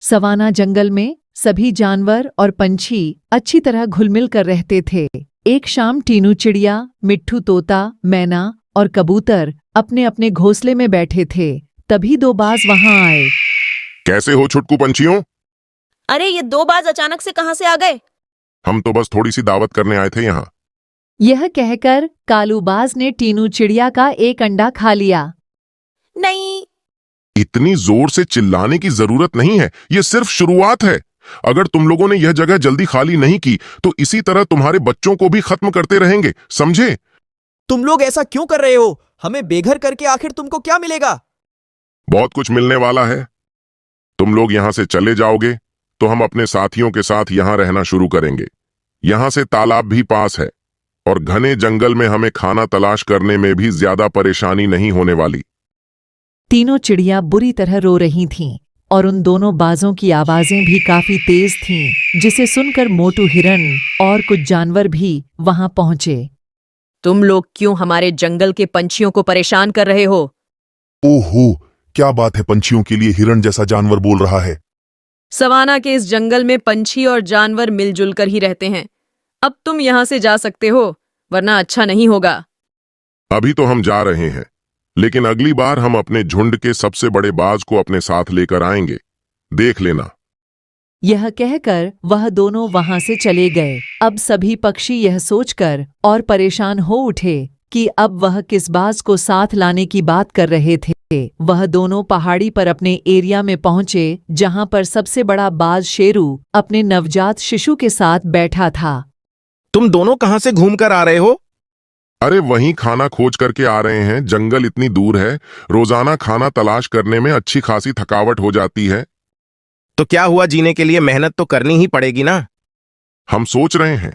Savanna जंगल में सभी जानवर और पंछी अच्छी तरह घुलमिल कर रहते थे। एक शाम टीनू चिड़िया, मिट्ठू तोता, मैना और कबूतर अपने अपने घोंसले में बैठे थे। तभी दो बाज वहां आए। कैसे हो छुटकू पंछियों? अरे ये दो बाज अचानक से कहां से आ गए? हम तो बस थोड़ी सी दावत करने आए थे यहाँ। यह कहकर कालूबाज ने टीनू चिड़िया का एक अंडा खा लिया। नहीं। इतनी जोर से चिल्लाने की जरूरत नहीं है, ये सिर्फ शुरुआत है। अगर तुम लोगों ने यह जगह जल्दी खाली नहीं की तो इसी तरह तुम्हारे बच्चों को भी खत्म करते रहेंगे, समझे? तुम लोग ऐसा क्यों कर रहे हो? हमें बेघर करके आखिर तुमको क्या मिलेगा? बहुत कुछ मिलने वाला है। तुम लोग यहां से चले जाओगे तो हम अपने साथियों के साथ यहां रहना शुरू करेंगे। यहां से तालाब भी पास है और घने जंगल में हमें खाना तलाश करने में भी ज्यादा परेशानी नहीं होने वाली। तीनों चिड़िया बुरी तरह रो रही थीं और उन दोनों बाजों की आवाजें भी काफी तेज थीं, जिसे सुनकर मोटू हिरन और कुछ जानवर भी वहां पहुंचे। तुम लोग क्यों हमारे जंगल के पंछियों को परेशान कर रहे हो? ओहो, क्या बात है, पंछियों के लिए हिरन जैसा जानवर बोल रहा है। सवाना के इस जंगल में पंछी और जानवर मिलजुल कर ही रहते हैं। अब तुम यहां से जा सकते हो, वरना अच्छा नहीं होगा। अभी तो हम जा रहे हैं, लेकिन अगली बार हम अपने झुंड के सबसे बड़े बाज को अपने साथ लेकर आएंगे, देख लेना। यह कहकर वह दोनों वहां से चले गए। अब सभी पक्षी यह सोचकर और परेशान हो उठे कि अब वह किस बाज को साथ लाने की बात कर रहे थे। वह दोनों पहाड़ी पर अपने एरिया में पहुंचे, जहां पर सबसे बड़ा बाज शेरू अपने नवजात शिशु के साथ बैठा था। तुम दोनों कहां से घूम कर आ रहे हो? अरे वहीं खाना खोज करके आ रहे हैं। जंगल इतनी दूर है, रोजाना खाना तलाश करने में अच्छी खासी थकावट हो जाती है। तो क्या हुआ, जीने के लिए मेहनत तो करनी ही पड़ेगी ना। हम सोच रहे हैं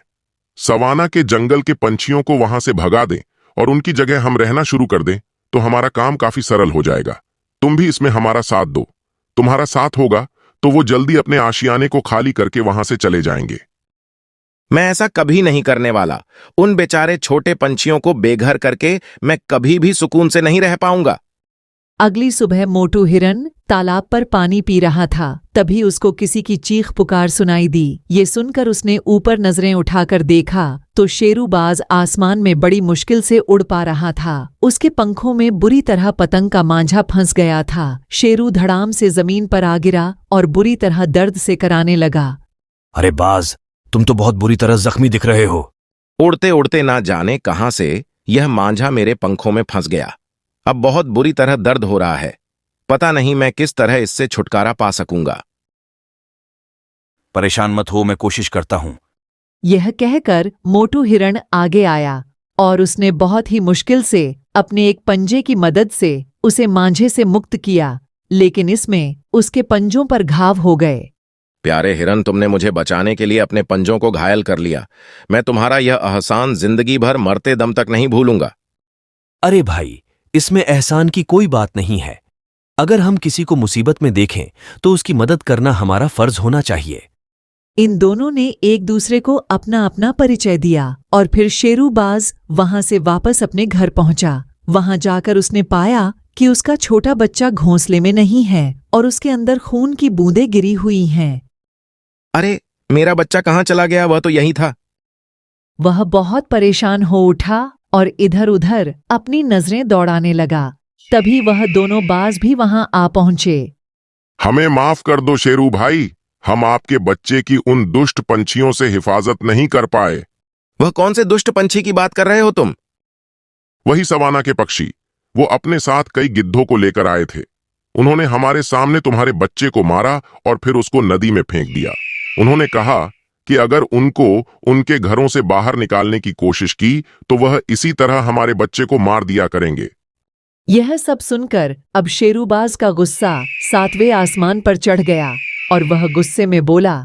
सवाना के जंगल के पंछियों को वहां से भगा दें और उनकी जगह हम रहना शुरू कर दें, तो हमारा काम काफी सरल हो जाएगा। तुम भी इसमें हमारा साथ दो। तुम्हारा साथ होगा तो वो जल्दी अपने आशियाने को खाली करके वहां से चले जाएंगे। मैं ऐसा कभी नहीं करने वाला। उन बेचारे छोटे पंछियों को बेघर करके मैं कभी भी सुकून से नहीं रह पाऊंगा। अगली सुबह मोटू हिरन तालाब पर पानी पी रहा था। तभी उसको किसी की चीख पुकार सुनाई दी। ये सुनकर उसने ऊपर नजरें उठाकर देखा तो शेरूबाज आसमान में बड़ी मुश्किल से उड़ पा रहा था। उसके पंखों में बुरी तरह पतंग का मांझा फंस गया था। शेरू धड़ाम से जमीन पर आ गिरा और बुरी तरह दर्द से कराने लगा। अरे बाज, तुम तो बहुत बुरी तरह जख्मी दिख रहे हो। उड़ते उड़ते ना जाने कहां से यह मांझा मेरे पंखों में फंस गया। अब बहुत बुरी तरह दर्द हो रहा है। पता नहीं मैं किस तरह इससे छुटकारा पा सकूंगा। परेशान मत हो, मैं कोशिश करता हूं। यह कहकर मोटू हिरण आगे आया और उसने बहुत ही मुश्किल से अपने एक पंजे की मदद से उसे मांझे से मुक्त किया, लेकिन इसमें उसके पंजों पर घाव हो गए। प्यारे हिरन, तुमने मुझे बचाने के लिए अपने पंजों को घायल कर लिया। मैं तुम्हारा यह एहसान जिंदगी भर मरते दम तक नहीं भूलूंगा। अरे भाई, इसमें एहसान की कोई बात नहीं है। अगर हम किसी को मुसीबत में देखें तो उसकी मदद करना हमारा फर्ज होना चाहिए। इन दोनों ने एक दूसरे को अपना अपना परिचय दिया और फिर शेरूबाज वहां से वापस अपने घर पहुंचा। वहां जाकर उसने पाया कि उसका छोटा बच्चा घोंसले में नहीं है और उसके अंदर खून की बूंदें गिरी हुई हैं। अरे, मेरा बच्चा कहाँ चला गया? वह तो यही था। वह बहुत परेशान हो उठा और इधर उधर अपनी नजरें दौड़ाने लगा। तभी वह दोनों बाज भी वहां आ पहुंचे। हमें माफ कर दो शेरू भाई, हम आपके बच्चे की उन दुष्ट पंछियों से हिफाजत नहीं कर पाए। वह कौन से दुष्ट पंछी की बात कर रहे हो तुम? वही सवाना के पक्षी। वो अपने साथ कई गिद्धों को लेकर आए थे। उन्होंने हमारे सामने तुम्हारे बच्चे को मारा और फिर उसको नदी में फेंक दिया। उन्होंने कहा कि अगर उनको उनके घरों से बाहर निकालने की कोशिश की तो वह इसी तरह हमारे बच्चे को मार दिया करेंगे। यह सब सुनकर अब शेरूबाज का गुस्सा 7वें आसमान पर चढ़ गया और वह गुस्से में बोला,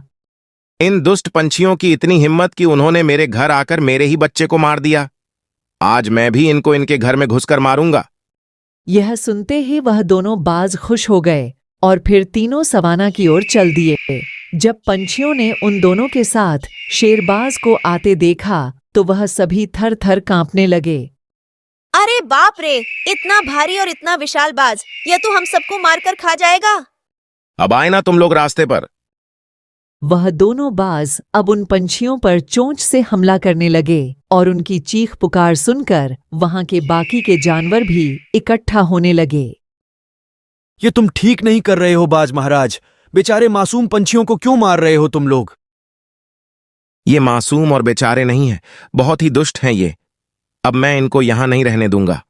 इन दुष्ट पंछियों की इतनी हिम्मत कि उन्होंने मेरे घर आकर मेरे ही बच्चे को मार दिया। आज मैं भी इनको इनके घर में घुसकर मारूंगा। यह सुनते ही वह दोनों बाज खुश हो गए और फिर तीनों सवाना की ओर चल दिए। जब पंछियों ने उन दोनों के साथ शेरबाज को आते देखा तो वह सभी थर थर कांपने लगे। अरे बाप रे, इतना भारी और इतना विशाल बाज, यह तो हम सबको मारकर खा जाएगा। अब आए ना तुम लोग रास्ते पर। वह दोनों बाज अब उन पंछियों पर चोंच से हमला करने लगे और उनकी चीख पुकार सुनकर वहां के बाकी के जानवर भी इकट्ठा होने लगे। ये तुम ठीक नहीं कर रहे हो बाज महाराज। बेचारे मासूम पंछियों को क्यों मार रहे हो तुम लोग? ये मासूम और बेचारे नहीं हैं, बहुत ही दुष्ट हैं ये। अब मैं इनको यहां नहीं रहने दूंगा।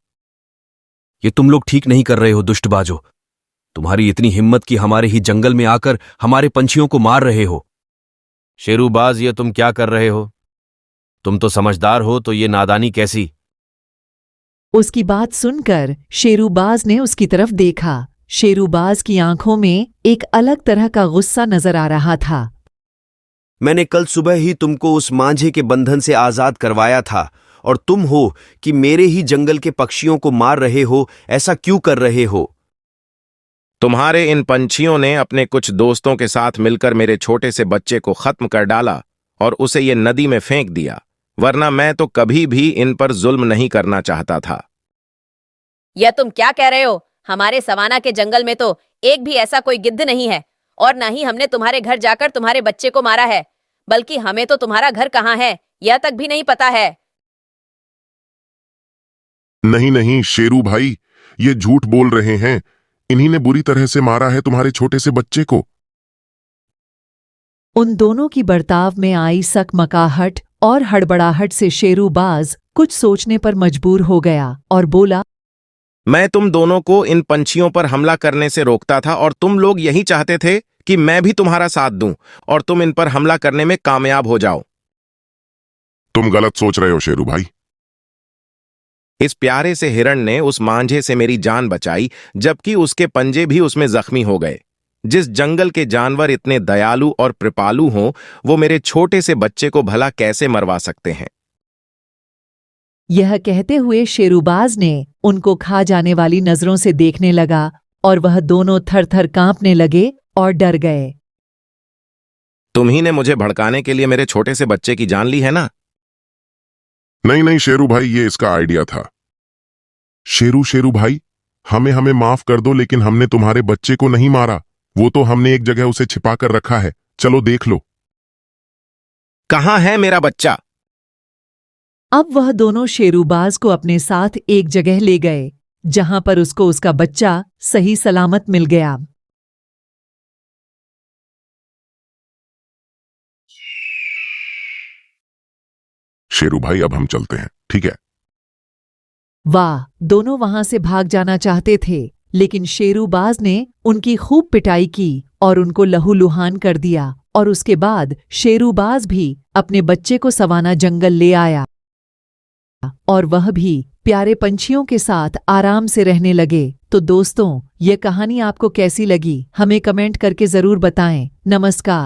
ये तुम लोग ठीक नहीं कर रहे हो दुष्ट बाजो। तुम्हारी इतनी हिम्मत कि हमारे ही जंगल में आकर हमारे पंछियों को मार रहे हो। शेरूबाज, ये तुम क्या कर रहे हो? तुम तो समझदार हो, तो ये नादानी कैसी? उसकी बात सुनकर शेरूबाज ने उसकी तरफ देखा। शेरूबाज की आंखों में एक अलग तरह का गुस्सा नजर आ रहा था। मैंने कल सुबह ही तुमको उस मांझे के बंधन से आजाद करवाया था, और तुम हो कि मेरे ही जंगल के पक्षियों को मार रहे हो। ऐसा क्यों कर रहे हो? तुम्हारे इन पंछियों ने अपने कुछ दोस्तों के साथ मिलकर मेरे छोटे से बच्चे को खत्म कर डाला और उसे ये नदी में फेंक दिया, वरना मैं तो कभी भी इन पर जुल्म नहीं करना चाहता था। यह तुम क्या कह रहे हो? हमारे सवाना के जंगल में तो एक भी ऐसा कोई गिद्ध नहीं है, और न ही हमने तुम्हारे घर जाकर तुम्हारे बच्चे को मारा है, बल्कि हमें तो तुम्हारा घर कहाँ है यह तक भी नहीं पता है। नहीं नहीं शेरू भाई, ये झूठ बोल रहे हैं। इन्हीं ने बुरी तरह से मारा है तुम्हारे छोटे से बच्चे को। उन दोनों की बर्ताव में आई सकमकाहट और हड़बड़ाहट से शेरूबाज कुछ सोचने पर मजबूर हो गया और बोला, मैं तुम दोनों को इन पंछियों पर हमला करने से रोकता था, और तुम लोग यही चाहते थे कि मैं भी तुम्हारा साथ दूं और तुम इन पर हमला करने में कामयाब हो जाओ। तुम गलत सोच रहे हो शेरू भाई। इस प्यारे से हिरण ने उस मांझे से मेरी जान बचाई, जबकि उसके पंजे भी उसमें जख्मी हो गए। जिस जंगल के जानवर इतने दयालु और कृपालु हों, वो मेरे छोटे से बच्चे को भला कैसे मरवा सकते हैं? यह कहते हुए शेरूबाज ने उनको खा जाने वाली नजरों से देखने लगा और वह दोनों थर थर कांपने लगे और डर गए। तुम ही ने मुझे भड़काने के लिए मेरे छोटे से बच्चे की जान ली है ना? नहीं नहीं शेरू भाई, ये इसका आइडिया था। शेरू भाई, हमें माफ कर दो, लेकिन हमने तुम्हारे बच्चे को नहीं मारा। वो तो हमने एक जगह उसे छिपा कर रखा है, चलो देख लो। कहाँ है मेरा बच्चा? अब वह दोनों शेरूबाज को अपने साथ एक जगह ले गए, जहां पर उसको उसका बच्चा सही सलामत मिल गया। शेरू भाई, अब हम चलते हैं, ठीक है? वाह, दोनों वहां से भाग जाना चाहते थे, लेकिन शेरूबाज ने उनकी खूब पिटाई की और उनको लहूलुहान कर दिया, और उसके बाद शेरूबाज भी अपने बच्चे को सवाना जंगल ले आया और वह भी प्यारे पंछियों के साथ आराम से रहने लगे। तो दोस्तों, ये कहानी आपको कैसी लगी हमें कमेंट करके जरूर बताएं। नमस्कार।